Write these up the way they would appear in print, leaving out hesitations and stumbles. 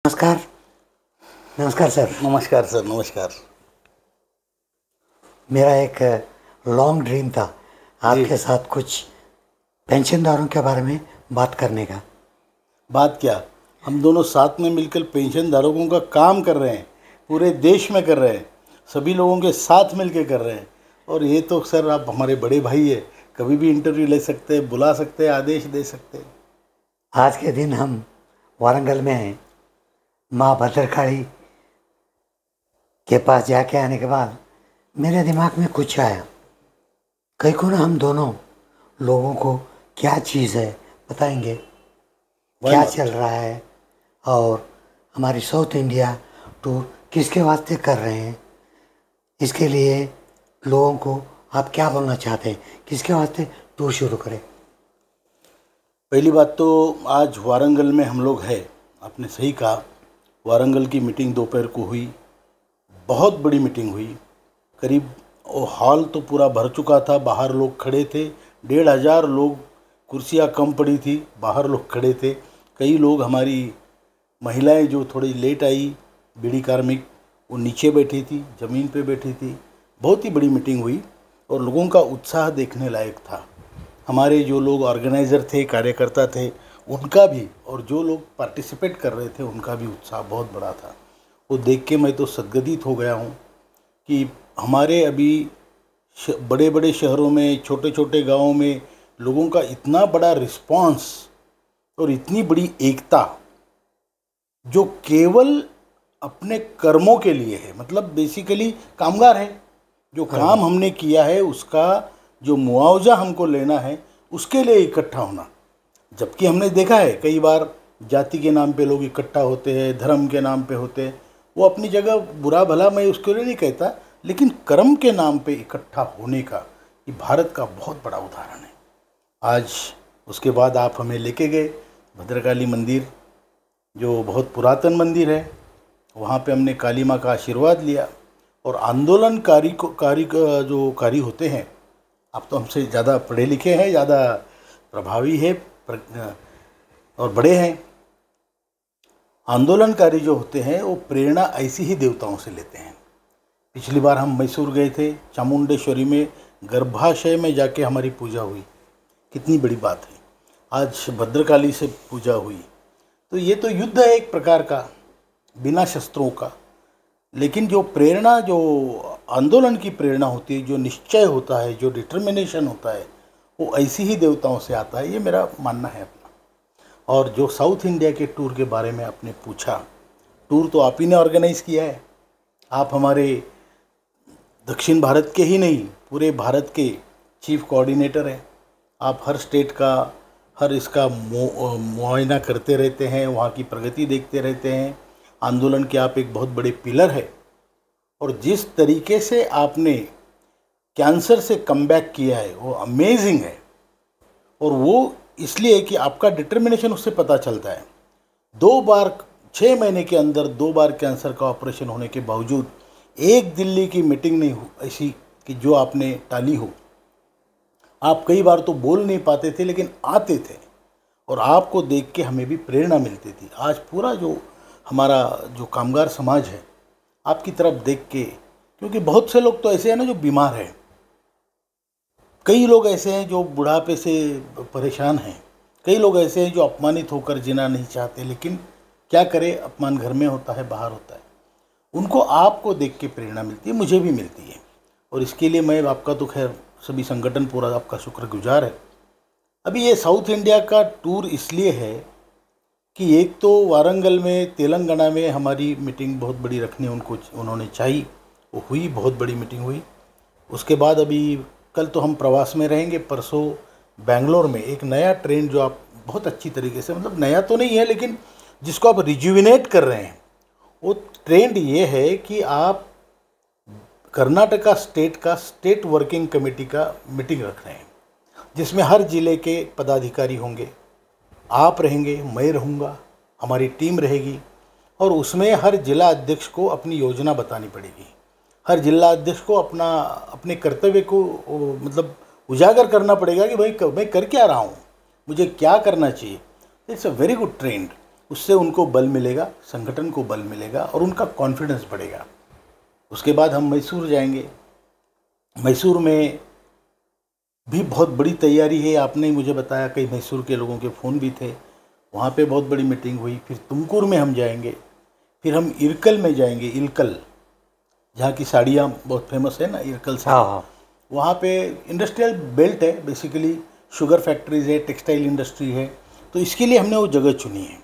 नमस्कार। नमस्कार सर। नमस्कार सर। नमस्कार। मेरा एक लॉन्ग ड्रीम था आपके साथ कुछ पेंशनदारों के बारे में बात करने का। बात क्या, हम दोनों साथ में मिलकर पेंशनधारकों का काम कर रहे हैं, पूरे देश में कर रहे हैं, सभी लोगों के साथ मिलकर कर रहे हैं। और ये तो सर आप हमारे बड़े भाई है, कभी भी इंटरव्यू ले सकते हैं, बुला सकते हैं, आदेश दे सकते हैं। आज के दिन हम वारंगल में हैं। माँ भद्रकाली के पास जाके आने के बाद मेरे दिमाग में कुछ आया, कहीं को ना हम दोनों लोगों को क्या चीज़ है बताएंगे, क्या चल रहा है और हमारी साउथ इंडिया टूर किसके वास्ते कर रहे हैं, इसके लिए लोगों को आप क्या बोलना चाहते हैं, किसके वास्ते टूर शुरू करें। पहली बात तो आज वारंगल में हम लोग हैं, आपने सही कहा। वारंगल की मीटिंग दोपहर को हुई, बहुत बड़ी मीटिंग हुई। करीब वो हॉल तो पूरा भर चुका था, बाहर लोग खड़े थे, 1,500 लोग, कुर्सियाँ कम पड़ी थी, बाहर लोग खड़े थे। कई लोग, हमारी महिलाएं जो थोड़ी लेट आई, बीड़ी कार्मिक, वो नीचे बैठी थी, ज़मीन पे बैठी थी। बहुत ही बड़ी मीटिंग हुई और लोगों का उत्साह देखने लायक था। हमारे जो लोग ऑर्गेनाइज़र थे, कार्यकर्ता थे, उनका भी, और जो लोग पार्टिसिपेट कर रहे थे उनका भी उत्साह बहुत बड़ा था। वो देख के मैं तो सद्गदित हो गया हूँ कि हमारे अभी बड़े बड़े शहरों में, छोटे छोटे गांवों में लोगों का इतना बड़ा रिस्पांस और इतनी बड़ी एकता, जो केवल अपने कर्मों के लिए है, मतलब बेसिकली कामगार है, जो काम हमने किया है उसका जो मुआवजा हमको लेना है, उसके लिए इकट्ठा होना। जबकि हमने देखा है कई बार जाति के नाम पे लोग इकट्ठा होते हैं, धर्म के नाम पे होते हैं, वो अपनी जगह बुरा भला, मैं उसके लिए नहीं कहता, लेकिन कर्म के नाम पे इकट्ठा होने का ये भारत का बहुत बड़ा उदाहरण है। आज उसके बाद आप हमें लेके गए भद्रकाली मंदिर, जो बहुत पुरातन मंदिर है, वहाँ पे हमने काली माँ का आशीर्वाद लिया। और आंदोलनकारी जो कार्य होते हैं, आप तो हमसे ज़्यादा पढ़े लिखे हैं, ज़्यादा प्रभावी है और बड़े हैं। आंदोलनकारी जो होते हैं वो प्रेरणा ऐसी ही देवताओं से लेते हैं। पिछली बार हम मैसूर गए थे, चामुंडेश्वरी में गर्भाशय में जाके हमारी पूजा हुई, कितनी बड़ी बात है। आज भद्रकाली से पूजा हुई, तो ये तो युद्ध है एक प्रकार का, बिना शस्त्रों का। लेकिन जो प्रेरणा, जो आंदोलन की प्रेरणा होती है, जो निश्चय होता है, जो डिटर्मिनेशन होता है, वो ऐसी ही देवताओं से आता है, ये मेरा मानना है अपना। और जो साउथ इंडिया के टूर के बारे में आपने पूछा, टूर तो आप ही ने ऑर्गेनाइज़ किया है। आप हमारे दक्षिण भारत के ही नहीं, पूरे भारत के चीफ कोऑर्डिनेटर हैं। आप हर स्टेट का, हर इसका मुआयना करते रहते हैं, वहाँ की प्रगति देखते रहते हैं। आंदोलन के आप एक बहुत बड़े पिलर है। और जिस तरीके से आपने कैंसर से कमबैक किया है वो अमेजिंग है। और वो इसलिए कि आपका डिटर्मिनेशन उससे पता चलता है। 2 बार 6 महीने के अंदर 2 बार कैंसर का ऑपरेशन होने के बावजूद एक दिल्ली की मीटिंग नहीं हो ऐसी कि जो आपने टाली हो। आप कई बार तो बोल नहीं पाते थे, लेकिन आते थे और आपको देख के हमें भी प्रेरणा मिलती थी। आज पूरा जो हमारा जो कामगार समाज है, आपकी तरफ देख के, क्योंकि बहुत से लोग तो ऐसे हैं ना जो बीमार हैं, कई लोग ऐसे हैं जो बुढ़ापे से परेशान हैं, कई लोग ऐसे हैं जो अपमानित होकर जीना नहीं चाहते, लेकिन क्या करें, अपमान घर में होता है, बाहर होता है। उनको आपको देख के प्रेरणा मिलती है, मुझे भी मिलती है। और इसके लिए मैं आपका तो खैर सभी संगठन पूरा आपका शुक्रगुजार है। अभी ये साउथ इंडिया का टूर इसलिए है कि एक तो वारंगल में, तेलंगाना में हमारी मीटिंग बहुत बड़ी रखनी उन्होंने चाहिए, वो हुई, बहुत बड़ी मीटिंग हुई। उसके बाद अभी कल तो हम प्रवास में रहेंगे, परसों बेंगलोर में एक नया ट्रेंड जो आप बहुत अच्छी तरीके से, मतलब नया तो नहीं है लेकिन जिसको आप रिजुविनेट कर रहे हैं, वो ट्रेंड ये है कि आप कर्नाटका स्टेट का स्टेट वर्किंग कमेटी का मीटिंग रख रहे हैं, जिसमें हर ज़िले के पदाधिकारी होंगे, आप रहेंगे, मैं रहूँगा, हमारी टीम रहेगी। और उसमें हर जिला अध्यक्ष को अपनी योजना बतानी पड़ेगी, हर जिला अध्यक्ष को अपने कर्तव्य को मतलब उजागर करना पड़ेगा कि भाई मैं कर क्या रहा हूँ, मुझे क्या करना चाहिए। It's a very good trend. उससे उनको बल मिलेगा, संगठन को बल मिलेगा और उनका कॉन्फिडेंस बढ़ेगा। उसके बाद हम मैसूर जाएंगे। मैसूर में भी बहुत बड़ी तैयारी है। आपने ही मुझे बताया, कई मैसूर के लोगों के फ़ोन भी थे। वहाँ पे बहुत बड़ी मीटिंग हुई। फिर तुमकुर में हम जाएंगे, फिर हम इरकल में जाएंगे। इरकल, जहाँ की साड़ियाँ बहुत फेमस है ना, इरकल साड़ी। वहाँ पे इंडस्ट्रियल बेल्ट है, बेसिकली शुगर फैक्ट्रीज है, टेक्सटाइल इंडस्ट्री है। तो इसके लिए हमने वो जगह चुनी है।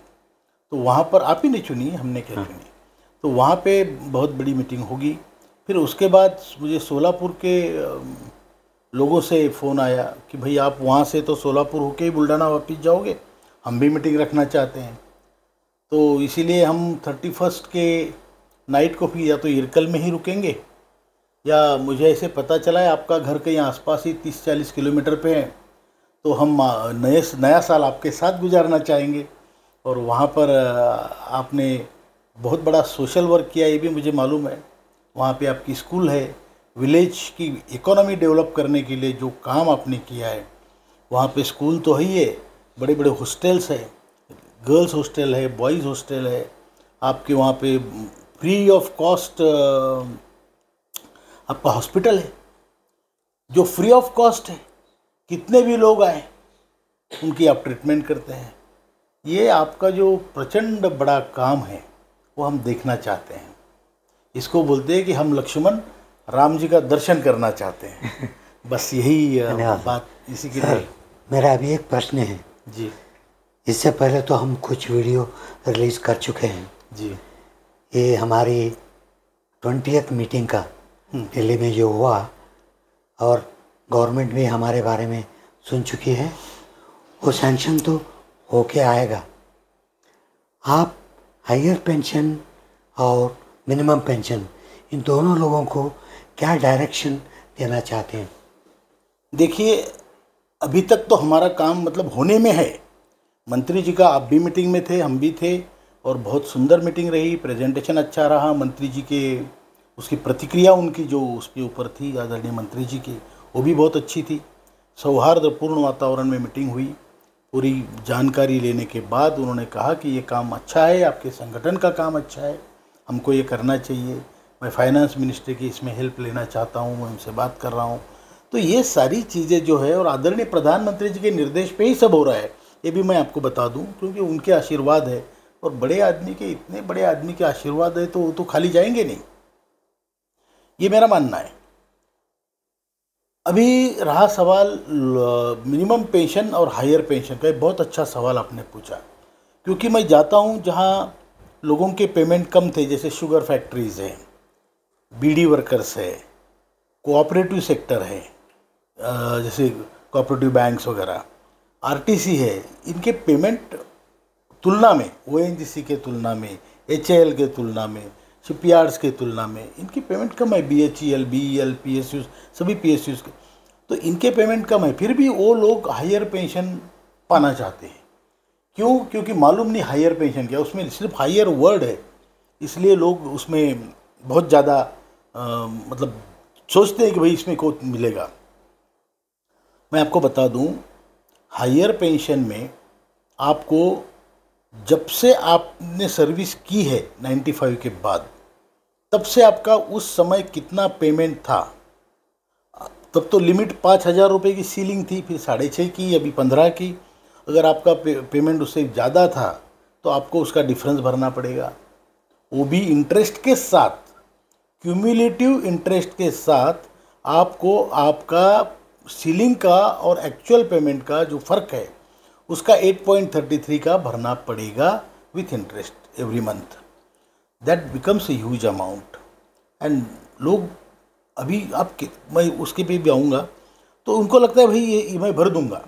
तो वहाँ पर, आप ही ने चुनी है, हमने क्या चुनी। तो वहाँ पे बहुत बड़ी मीटिंग होगी। फिर उसके बाद मुझे सोलापुर के लोगों से फ़ोन आया कि भाई आप वहाँ से तो सोलापुर होके ही बुल्डाना वापस जाओगे, हम भी मीटिंग रखना चाहते हैं। तो इसीलिए हम 31 के नाइट को फिर या तो इरकल में ही रुकेंगे, या मुझे ऐसे पता चला है आपका घर कहीं आसपास ही 30-40 किलोमीटर पे है, तो हम नया साल आपके साथ गुजारना चाहेंगे। और वहाँ पर आपने बहुत बड़ा सोशल वर्क किया, ये भी मुझे मालूम है। वहाँ पे आपकी स्कूल है, विलेज की इकोनॉमी डेवलप करने के लिए जो काम आपने किया है, वहाँ पे स्कूल तो ही है, बड़े बड़े हॉस्टल्स है, गर्ल्स हॉस्टल है, बॉयज़ हॉस्टल है। आपके वहाँ पे फ्री ऑफ कॉस्ट आपका हॉस्पिटल है, जो फ्री ऑफ कॉस्ट है। कितने भी लोग आए उनकी आप ट्रीटमेंट करते हैं। ये आपका जो प्रचंड बड़ा काम है वो हम देखना चाहते हैं। इसको बोलते हैं कि हम लक्ष्मण राम जी का दर्शन करना चाहते हैं। बस यही बात इसी के लिए। मेरा अभी एक प्रश्न है जी। इससे पहले तो हम कुछ वीडियो रिलीज़ कर चुके हैं जी। ये हमारी 20th मीटिंग का दिल्ली में जो हुआ, और गवर्नमेंट भी हमारे बारे में सुन चुकी है, वो सैंक्शन तो होके आएगा। आप हायर पेंशन और मिनिमम पेंशन, इन दोनों लोगों को क्या डायरेक्शन देना चाहते हैं? देखिए, अभी तक तो हमारा काम मतलब होने में है। मंत्री जी का, आप भी मीटिंग में थे, हम भी थे, और बहुत सुंदर मीटिंग रही। प्रेजेंटेशन अच्छा रहा मंत्री जी के, उसकी प्रतिक्रिया उनकी जो उसके ऊपर थी आदरणीय मंत्री जी की, वो भी बहुत अच्छी थी। सौहार्दपूर्ण वातावरण में मीटिंग हुई। पूरी जानकारी लेने के बाद उन्होंने कहा कि ये काम अच्छा है, आपके संगठन का काम अच्छा है, हमको ये करना चाहिए। मैं फाइनेंस मिनिस्टर की इसमें हेल्प लेना चाहता हूँ, मैं उनसे बात कर रहा हूँ। तो ये सारी चीज़ें जो है, और आदरणीय प्रधानमंत्री जी के निर्देश पे ही सब हो रहा है, ये भी मैं आपको बता दूं, क्योंकि उनके आशीर्वाद है। और बड़े आदमी के, इतने बड़े आदमी के आशीर्वाद है तो वो तो खाली जाएंगे नहीं, ये मेरा मानना है। अभी रहा सवाल मिनिमम पेंशन और हायर पेंशन का, एक बहुत अच्छा सवाल आपने पूछा। क्योंकि मैं जाता हूँ जहाँ लोगों के पेमेंट कम थे, जैसे शुगर फैक्ट्रीज़ है, बीडी वर्कर्स है, कोऑपरेटिव सेक्टर है, जैसे कोऑपरेटिव बैंक्स वगैरह, आरटीसी है, इनके पेमेंट तुलना में, ओएनजीसी के तुलना में, एचएएल के तुलना में, शिपयार्ड्स के तुलना में इनकी पेमेंट कम है। बीएचईएल, बीईएल, पीएसयूज, सभी पीएसयूज के, तो इनके पेमेंट कम है। फिर भी वो लोग हायर पेंशन पाना चाहते हैं। क्यों? क्योंकि मालूम नहीं हायर पेंशन क्या, उसमें सिर्फ हायर वर्ड है, इसलिए लोग उसमें बहुत ज़्यादा मतलब सोचते हैं कि भाई इसमें को मिलेगा। मैं आपको बता दूं, हायर पेंशन में आपको जब से आपने सर्विस की है 95 के बाद, तब से आपका उस समय कितना पेमेंट था, तब तो लिमिट 5,000 रुपये की सीलिंग थी, फिर 6.5 की, अभी 15 की। अगर आपका पेमेंट उससे ज़्यादा था तो आपको उसका डिफरेंस भरना पड़ेगा, वो भी इंटरेस्ट के साथ, क्यूमुलेटिव इंटरेस्ट के साथ। आपको आपका सीलिंग का और एक्चुअल पेमेंट का जो फ़र्क है उसका 8.33 का भरना पड़ेगा with interest every month. That becomes a huge amount. And लोग अभी मैं उसके पे भी आऊँगा, तो उनको लगता है भाई ये मैं भर दूंगा।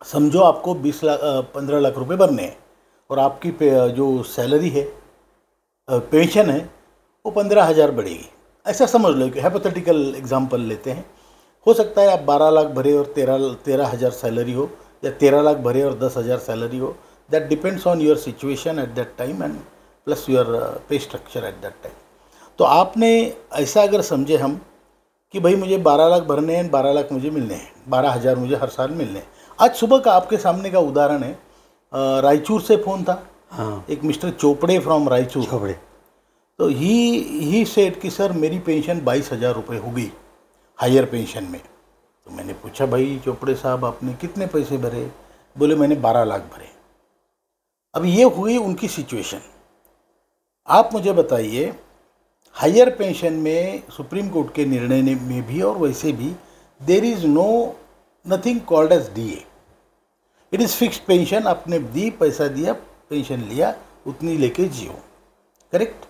समझो आपको 15 लाख रुपए भरने हैं और आपकी जो सैलरी है, पेंशन है, वो 15,000 बढ़ेगी, ऐसा समझ लो कि हाइपोथेटिकल एग्जांपल लेते हैं। हो सकता है आप 12 लाख भरे और 13,000 सैलरी हो, या 13 लाख भरे और 10,000 सैलरी हो। That depends on your situation at that time and plus your पे स्ट्रक्चर एट दैट टाइम। तो आपने ऐसा अगर समझे हम कि भाई मुझे 12 लाख भरने हैं, 12 लाख मुझे मिलने हैं, 12,000 मुझे हर साल मिलने हैं। आज सुबह का आपके सामने का उदाहरण है, रायचूर से फ़ोन था, हाँ एक मिस्टर चोपड़े फ्रॉम रायचूर। छोबड़े। तो ही सेड कि सर मेरी पेंशन 22,000 रुपये हो गई हायर पेंशन में। तो मैंने पूछा भाई चोपड़े साहब आपने कितने पैसे भरे? बोले मैंने 12 लाख भरे। अब ये हुई उनकी सिचुएशन। आप मुझे बताइए, हायर पेंशन में सुप्रीम कोर्ट के निर्णय में भी और वैसे भी there is no nothing called as DA. It is fixed pension. आपने दी, पैसा दिया, पेंशन लिया, उतनी लेके जियो, करेक्ट?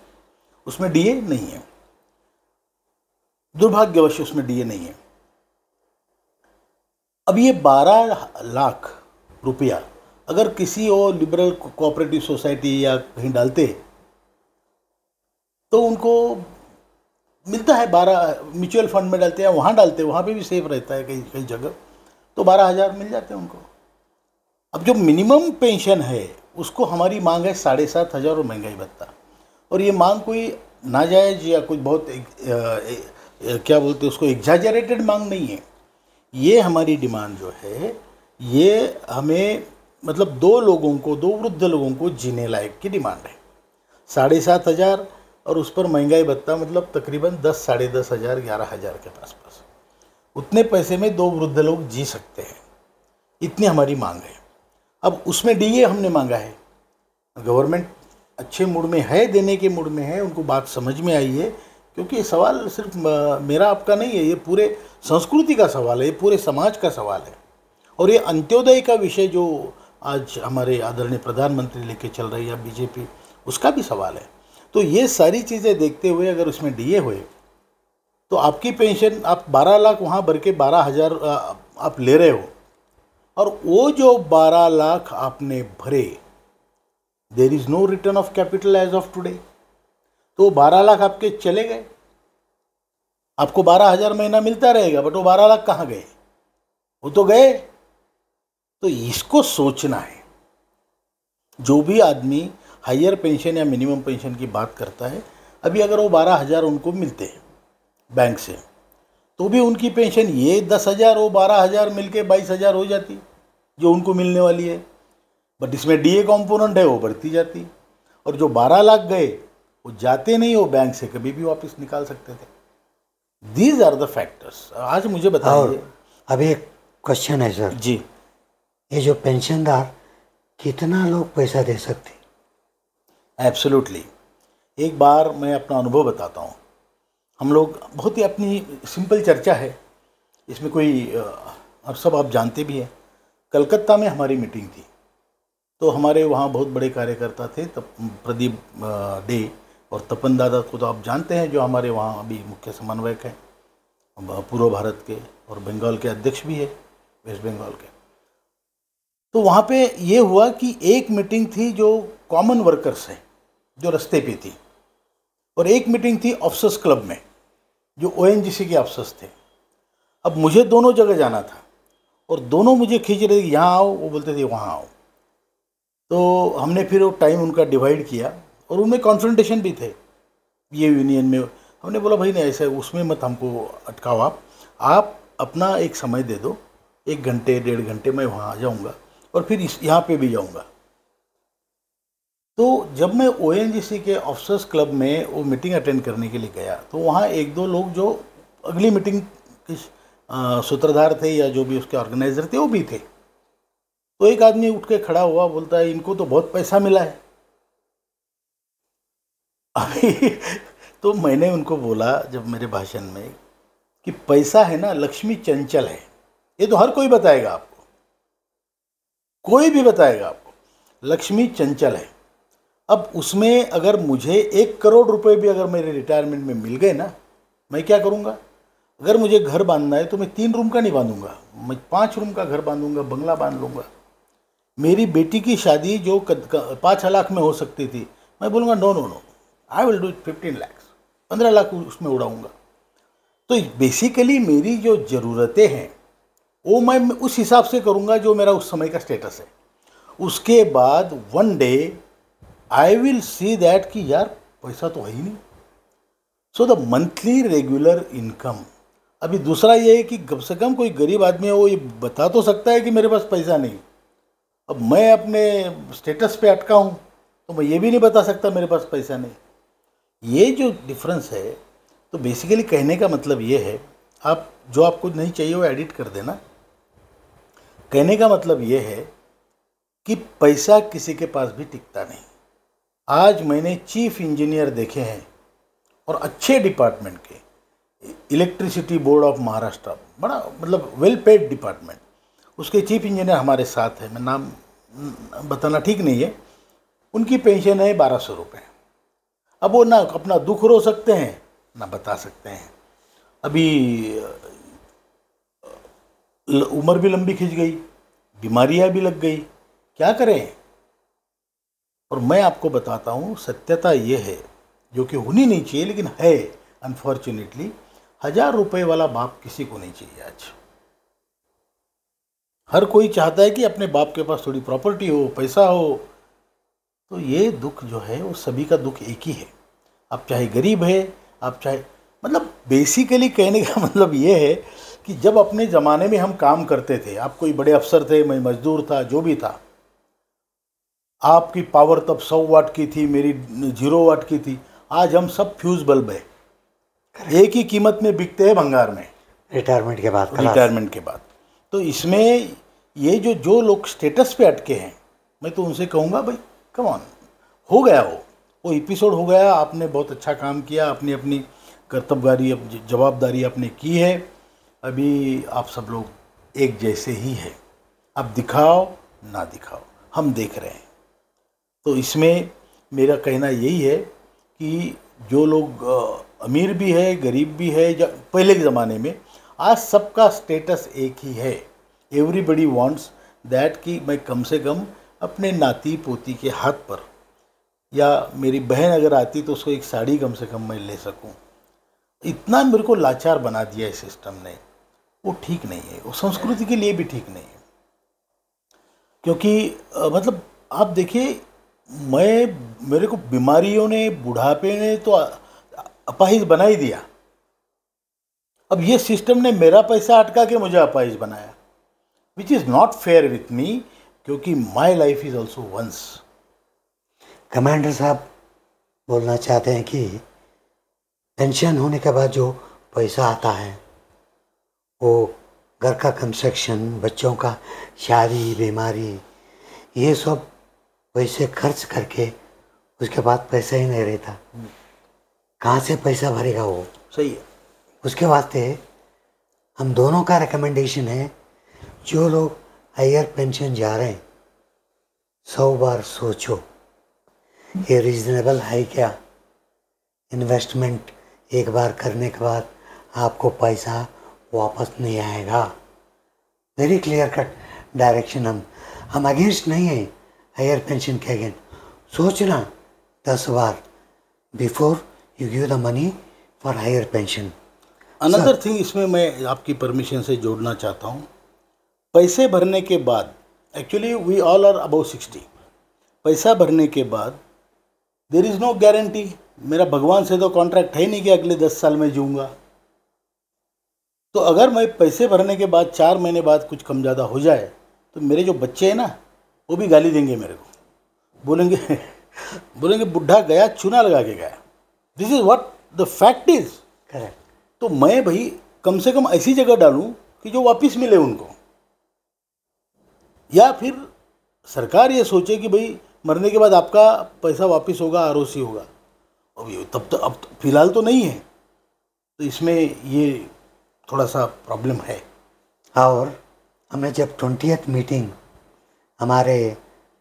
उसमें डीए नहीं है, दुर्भाग्यवश उसमें डीए नहीं है। अब ये 12 लाख रुपया अगर किसी और लिबरल कोऑपरेटिव सोसाइटी या कहीं डालते तो उनको मिलता है 12, म्यूचुअल फंड में डालते हैं, वहाँ डालते, वहाँ पे भी सेफ रहता है कई कई जगह, तो 12,000 मिल जाते हैं उनको। अब जो मिनिमम पेंशन है उसको हमारी मांग है 7,500 और महंगाई भत्ता। और ये मांग कोई नाजायज या कुछ बहुत क्या बोलते हैं उसको, एग्जैजरेटेड मांग नहीं है। ये हमारी डिमांड जो है ये हमें मतलब 2 लोगों को, 2 वृद्ध लोगों को जीने लायक की डिमांड है। 7,500 और उस पर महंगाई भत्ता मतलब तकरीबन 10, 10,500, 11,000 के आसपास। उतने पैसे में 2 वृद्ध लोग जी सकते हैं, इतनी हमारी मांग है। अब उसमें डीए हमने मांगा है। गवर्नमेंट अच्छे मूड में है, देने के मूड में है, उनको बात समझ में आई है, क्योंकि ये सवाल सिर्फ मेरा आपका नहीं है, ये पूरे संस्कृति का सवाल है, ये पूरे समाज का सवाल है। और ये अंत्योदय का विषय जो आज हमारे आदरणीय प्रधानमंत्री लेके चल रही है बीजेपी, उसका भी सवाल है। तो ये सारी चीज़ें देखते हुए अगर उसमें डीए हुए तो आपकी पेंशन आप 12 लाख वहाँ भर के 12,000 आप ले रहे हो, और वो जो 12 लाख आपने भरे, there is no return of capital as of today. तो 12 लाख आपके चले गए, आपको 12,000 महीना मिलता रहेगा, बट वो 12 लाख कहाँ गए? वो तो गए। तो इसको सोचना है। जो भी आदमी हायर पेंशन या मिनिमम पेंशन की बात करता है, अभी अगर वो 12,000 उनको मिलते हैं बैंक से, तो भी उनकी पेंशन ये 10,000 वो 12,000 मिलके 22,000 हो जाती जो उनको मिलने वाली है। बट इसमें डीए कॉम्पोनेंट है, वो बढ़ती जाती। और जो 12 लाख गए वो जाते नहीं, वो बैंक से कभी भी वापस निकाल सकते थे। These are the factors. आज मुझे बताइए। अभी एक क्वेश्चन है सर जी, ये जो पेंशनदार कितना लोग पैसा दे सकते? एब्सोल्युटली। एक बार मैं अपना अनुभव बताता हूँ। हम लोग बहुत ही अपनी सिंपल चर्चा है, इसमें कोई और सब आप जानते भी हैं। कलकत्ता में हमारी मीटिंग थी, तो हमारे वहाँ बहुत बड़े कार्यकर्ता थे, तब प्रदीप डे और तपन दादा को तो आप जानते हैं, जो हमारे वहाँ अभी मुख्य समन्वयक हैं पूर्व भारत के, और बंगाल के अध्यक्ष भी है, वेस्ट बंगाल के। तो वहाँ पे ये हुआ कि एक मीटिंग थी जो कॉमन वर्कर्स है जो रास्ते पे थी, और एक मीटिंग थी ऑफिसर्स क्लब में जो ओएनजीसी के ऑफिसर्स थे। अब मुझे दोनों जगह जाना था, और दोनों मुझे खींच रहे थे, यहाँ आओ, वो बोलते थे वहाँ आओ। तो हमने फिर वो टाइम उनका डिवाइड किया, और उनमें कॉन्फ्रंटेशन भी थे ये यूनियन में। हमने बोला भाई नहीं, ऐसे उसमें मत हमको अटकाओ, आप अपना एक समय दे दो, 1 घंटे 1.5 घंटे मैं वहाँ आ जाऊँगा, और फिर यहाँ पे भी जाऊँगा। तो जब मैं ओएनजीसी के ऑफिसर्स क्लब में वो मीटिंग अटेंड करने के लिए गया, तो वहाँ 1-2 लोग जो अगली मीटिंग के सूत्रधार थे या जो भी उसके ऑर्गेनाइजर थे वो भी थे। तो एक आदमी उठ के खड़ा हुआ, बोलता है इनको तो बहुत पैसा मिला है। अभी तो मैंने उनको बोला जब मेरे भाषण में कि पैसा है ना, लक्ष्मी चंचल है, ये तो हर कोई बताएगा आपको, कोई भी बताएगा आपको, लक्ष्मी चंचल है। अब उसमें अगर मुझे 1 करोड़ रुपए भी अगर मेरे रिटायरमेंट में मिल गए ना, मैं क्या करूँगा? अगर मुझे घर बांधना है तो मैं 3 रूम का नहीं बांधूंगा, मैं 5 रूम का घर बांधूंगा, बंगला बांध लूँगा। मेरी बेटी की शादी जो 5 लाख में हो सकती थी, मैं बोलूँगा no no no, I will do 15 lakh, 15 lakh उसमें उड़ाऊँगा। तो बेसिकली मेरी जो ज़रूरतें हैं वो मैं उस हिसाब से करूँगा जो मेरा उस समय का स्टेटस है। उसके बाद one day I will see that कि यार पैसा तो है ही नहीं। So the monthly regular income. अभी दूसरा ये है कि कम से कम कोई गरीब आदमी है वो ये बता तो सकता है कि मेरे पास पैसा नहीं। अब मैं अपने स्टेटस पे अटका हूँ, तो मैं ये भी नहीं बता सकता मेरे पास पैसा नहीं। ये जो डिफरेंस है, तो बेसिकली कहने का मतलब ये है, आप जो आपको नहीं चाहिए वो एडिट कर देना। कहने का मतलब ये है कि पैसा किसी के पास भी टिकता नहीं। आज मैंने चीफ इंजीनियर देखे हैं और अच्छे डिपार्टमेंट के, इलेक्ट्रिसिटी बोर्ड ऑफ महाराष्ट्र, बड़ा मतलब वेल पेड डिपार्टमेंट, उसके चीफ इंजीनियर हमारे साथ है, मैं नाम बताना ठीक नहीं है, उनकी पेंशन है 1200 रुपये। अब वो ना अपना दुख रो सकते हैं ना बता सकते हैं। अभी उम्र भी लंबी खिंच गई, बीमारियां भी लग गई, क्या करें। और मैं आपको बताता हूँ, सत्यता ये है जो कि होनी नहीं चाहिए लेकिन है अनफॉर्चुनेटली, 1000 रुपये वाला बाप किसी को नहीं चाहिए आज। हर कोई चाहता है कि अपने बाप के पास थोड़ी प्रॉपर्टी हो, पैसा हो। तो ये दुख जो है वो सभी का दुख एक ही है। आप चाहे गरीब है, आप चाहे, मतलब बेसिकली कहने का मतलब ये है कि जब अपने ज़माने में हम काम करते थे, आप कोई बड़े अफसर थे, मैं मजदूर था, जो भी था, आपकी पावर तब 100 वाट की थी, मेरी 0 वाट की थी। आज हम सब फ्यूज बल्ब है, एक ही कीमत में बिकते हैं भंगार में, रिटायरमेंट के बाद। रिटायरमेंट के बाद। तो इसमें ये जो लोग स्टेटस पे अटके हैं, मैं तो उनसे कहूँगा भाई कम ऑन, हो गया वो एपिसोड हो गया। आपने बहुत अच्छा काम किया, अपनी अपनी कर्तव्यदारी, जवाबदारी आपने की है। अभी आप सब लोग एक जैसे ही हैं, अब दिखाओ ना दिखाओ, हम देख रहे हैं। तो इसमें मेरा कहना यही है कि जो लोग अमीर भी है, गरीब भी है, पहले के ज़माने में, आज सबका स्टेटस एक ही है। एवरीबडी वांट्स दैट कि मैं कम से कम अपने नाती पोती के हाथ पर, या मेरी बहन अगर आती तो उसको एक साड़ी कम से कम मैं ले सकूं। इतना मेरे को लाचार बना दिया इस सिस्टम ने, वो ठीक नहीं है, वो संस्कृति के लिए भी ठीक नहीं है। क्योंकि मतलब आप देखिए, मेरे को बीमारियों ने, बुढ़ापे ने तो अपाहिज बना ही दिया। अब ये सिस्टम ने मेरा पैसा अटका के मुझे अपाहिज बनाया, which is not fair with me, क्योंकि my life is also once. Commander साहब बोलना चाहते हैं कि पेंशन होने के बाद जो पैसा आता है वो घर का कंस्ट्रक्शन, बच्चों का शादी, बीमारी, ये सब पैसे खर्च करके उसके बाद पैसा ही नहीं रहता, कहाँ से पैसा भरेगा वो। सही है। उसके वास्ते हम दोनों का रिकमेंडेशन है, जो लोग हायर पेंशन जा रहे हैं 100 बार सोचो ये रीजनेबल है क्या। इन्वेस्टमेंट एक बार करने के बाद आपको पैसा वापस नहीं आएगा। Very clear cut direction. हम अगेंस्ट नहीं हैं हायर पेंशन के अगेंस्ट। सोचना 10 बार before you give the money for higher pension. Another thing इसमें मैं आपकी परमिशन से जोड़ना चाहता हूँ, पैसे भरने के बाद, actually we all are above 60, पैसा भरने के बाद देयर इज़ नो गारंटी। मेरा भगवान से तो कॉन्ट्रैक्ट है नहीं कि अगले 10 साल में जीऊँगा। तो अगर मैं पैसे भरने के बाद 4 महीने बाद कुछ कम ज़्यादा हो जाए तो मेरे जो बच्चे हैं ना, वो भी गाली देंगे मेरे को, बोलेंगे बुढ़ा गया चूना लगा के गया। This is what the fact is. Correct. तो मैं भाई कम से कम ऐसी जगह डालूं कि जो वापस मिले उनको, या फिर सरकार ये सोचे कि भाई मरने के बाद आपका पैसा वापस होगा, आरओसी होगा। अब फिलहाल तो नहीं है, तो इसमें ये थोड़ा सा प्रॉब्लम है। और हमने जब 20th मीटिंग हमारे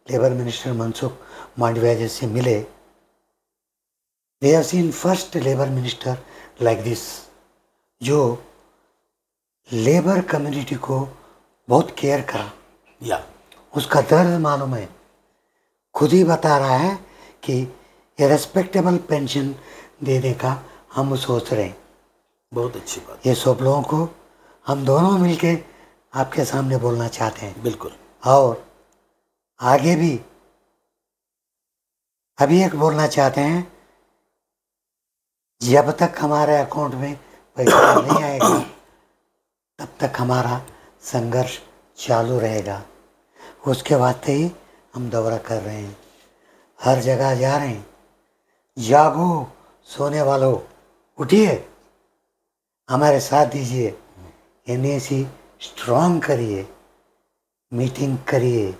लेबर मिनिस्टर मनसुख मांडविया से मिले, we have seen first labour minister like this, जो लेबर कम्युनिटी को बहुत केयर करा। या उसका दर्द मालूम है, खुद ही बता रहा है कि ये रेस्पेक्टेबल पेंशन देने का हम सोच रहे हैं। बहुत अच्छी बात। ये सब लोगों को हम दोनों मिलके आपके सामने बोलना चाहते हैं। बिल्कुल। और आगे भी अभी एक बोलना चाहते हैं, जब तक हमारे अकाउंट में पैसा नहीं आएगा तब तक हमारा संघर्ष चालू रहेगा। उसके वास्ते ही हम दौरा कर रहे हैं। हर जगह जा रहे हैं। जागो सोने वालों, उठिए, हमारे साथ दीजिए, एनएसी स्ट्रांग करिए, मीटिंग करिए,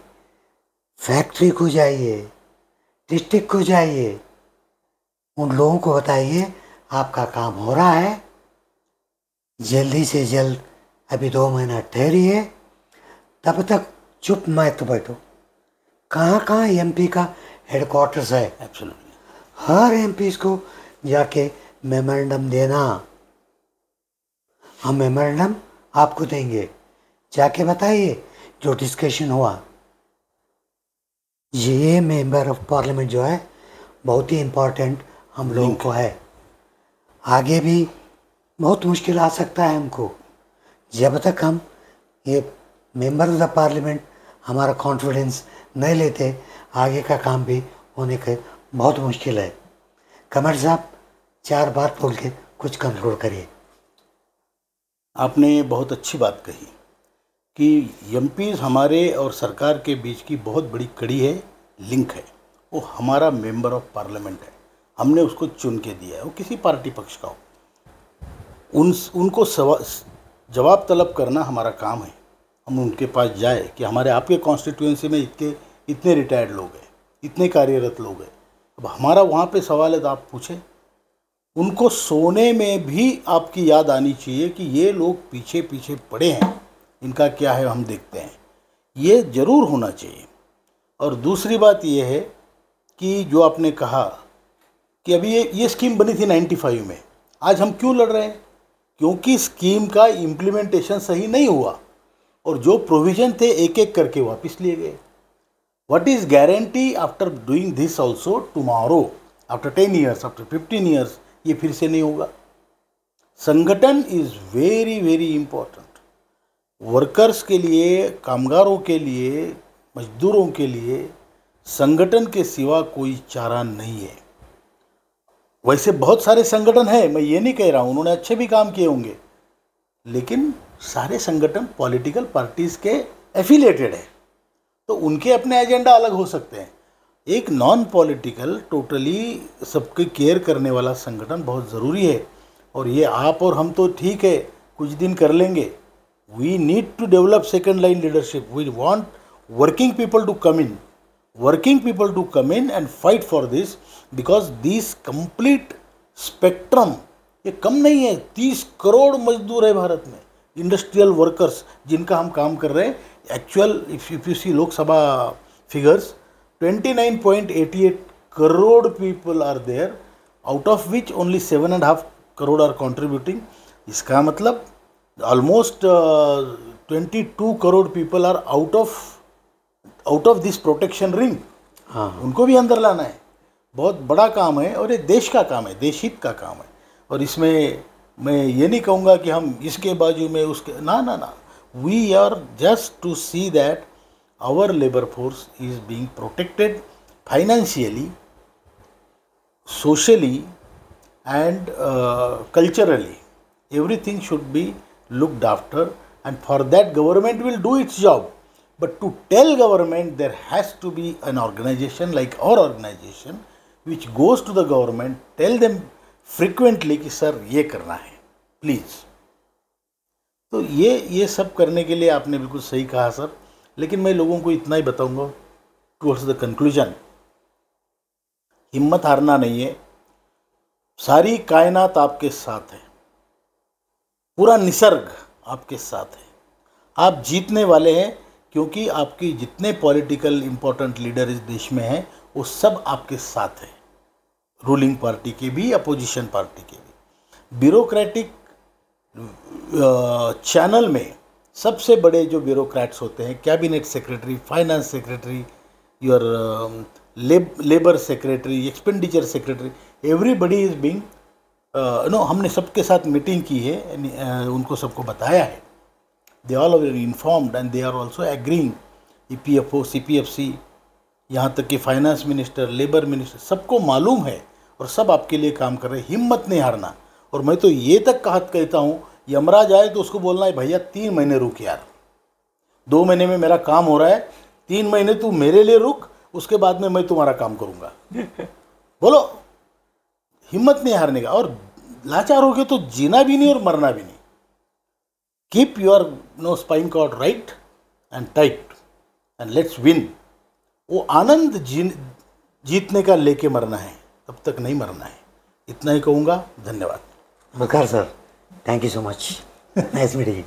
फैक्ट्री को जाइए, डिस्ट्रिक्ट को जाइए, उन लोगों को बताइए आपका काम हो रहा है, जल्दी से जल्द, अभी 2 महीना ठहरिए, तब तक चुप मत बैठो। कहाँ कहाँ एमपी का हेडक्वार्टर्स है, एब्सोल्युटली, हर एमपी को जाके मेमोरेंडम देना, हम मेमोरेंडम आपको देंगे, जाके बताइए जो डिस्कशन हुआ। ये मेंबर ऑफ पार्लियामेंट जो है बहुत ही इम्पोर्टेंट हम लोगों को है। आगे भी बहुत मुश्किल आ सकता है हमको, जब तक हम ये मेंबर ऑफ द पार्लियामेंट हमारा कॉन्फिडेंस नहीं लेते, आगे का काम भी होने के बहुत मुश्किल है। कमर साहब 4 बात बोल के कुछ कंक्लूड करिए। आपने बहुत अच्छी बात कही कि एमपीज हमारे और सरकार के बीच की बहुत बड़ी कड़ी है, लिंक है। वो हमारा मेंबर ऑफ पार्लियामेंट है, हमने उसको चुन के दिया है, वो किसी पार्टी पक्ष का हो। उनको जवाब तलब करना हमारा काम है। हम उनके पास जाए कि हमारे आपके कॉन्स्टिट्यूएंसी में इतने रिटायर्ड लोग हैं, इतने कार्यरत लोग हैं, अब हमारा वहाँ पे सवाल है तो आप पूछें। उनको सोने में भी आपकी याद आनी चाहिए कि ये लोग पीछे पीछे पड़े हैं, इनका क्या है हम देखते हैं, ये ज़रूर होना चाहिए। और दूसरी बात ये है कि जो आपने कहा कि अभी ये स्कीम बनी थी 95 में, आज हम क्यों लड़ रहे हैं? क्योंकि स्कीम का इम्प्लीमेंटेशन सही नहीं हुआ और जो प्रोविज़न थे एक एक करके वापस लिए गए। What is guarantee after doing this also tomorrow, after 10 years, after 15 years ये फिर से नहीं होगा? संगठन is very very important. Workers के लिए, कामगारों के लिए, मजदूरों के लिए संगठन के सिवा कोई चारा नहीं है। वैसे बहुत सारे संगठन हैं, मैं ये नहीं कह रहा हूँ, उन्होंने अच्छे भी काम किए होंगे, लेकिन सारे संगठन पॉलिटिकल पार्टीज़ के एफिलिएटेड है, तो उनके अपने एजेंडा अलग हो सकते हैं। एक नॉन पॉलिटिकल, टोटली सबके केयर करने वाला संगठन बहुत ज़रूरी है। और ये आप और हम तो ठीक है, कुछ दिन कर लेंगे। We need to develop second line leadership. We want working people to come in and fight for this, because this complete spectrum ये कम नहीं है। 30 करोड़ मजदूर है भारत में, इंडस्ट्रियल वर्कर्स जिनका हम काम कर रहे हैं। Actual if you see Lok Sabha figures, 29.88 crore people are there, out of which only 7.5 crore are contributing. इसका मतलब almost 22 crore people are out of this protection ring. हाँ, उनको भी अंदर लाना है, बहुत बड़ा काम है और ये देश का काम है, देश हित का काम है। और इसमें मैं ये नहीं कहूँगा कि हम इसके बाजू में उसके, ना, we are just to see that our labour force is being protected financially, socially and culturally. Everything should be looked after, and for that government will do its job. But to tell government, there has to be an organization like our organization which goes to the government, tell them frequently कि sir ये करना है please. तो ये सब करने के लिए आपने बिल्कुल सही कहा सर। लेकिन मैं लोगों को इतना ही बताऊंगा टुवर्ड्स द कंक्लूजन, हिम्मत हारना नहीं है। सारी कायनात आपके साथ है, पूरा निसर्ग आपके साथ है। आप जीतने वाले हैं, क्योंकि आपकी जितने पॉलिटिकल इम्पोर्टेंट लीडर इस देश में हैं वो सब आपके साथ हैं, रूलिंग पार्टी के भी, अपोजिशन पार्टी के भी। ब्यूरोक्रेटिक चैनल में सबसे बड़े जो ब्यूरोक्रेट्स होते हैं, cabinet secretary, finance secretary, your labour secretary, expenditure secretary, everybody is being हमने सबके साथ मीटिंग की है, उनको सबको बताया है। They all are informed and they are also agreeing. EPFO, CPFC, यहाँ तक कि फाइनेंस मिनिस्टर, लेबर मिनिस्टर, सबको मालूम है और सब आपके लिए काम कर रहे हैं। हिम्मत नहीं हारना। और मैं तो ये तक कहता हूँ, यमराज आए तो उसको बोलना है भैया 3 महीने रुक यार, 2 महीने में मेरा काम हो रहा है, 3 महीने तू मेरे लिए रुक, उसके बाद में मैं तुम्हारा काम करूंगा। बोलो, हिम्मत नहीं हारने का, और लाचार हो गए तो जीना भी नहीं और मरना भी नहीं। Keep your spine cord right and tight and let's win. वो आनंद जीतने का लेके मरना है, तब तक नहीं मरना है। इतना ही कहूँगा। धन्यवाद। बकार sir, thank you so much. Nice meeting.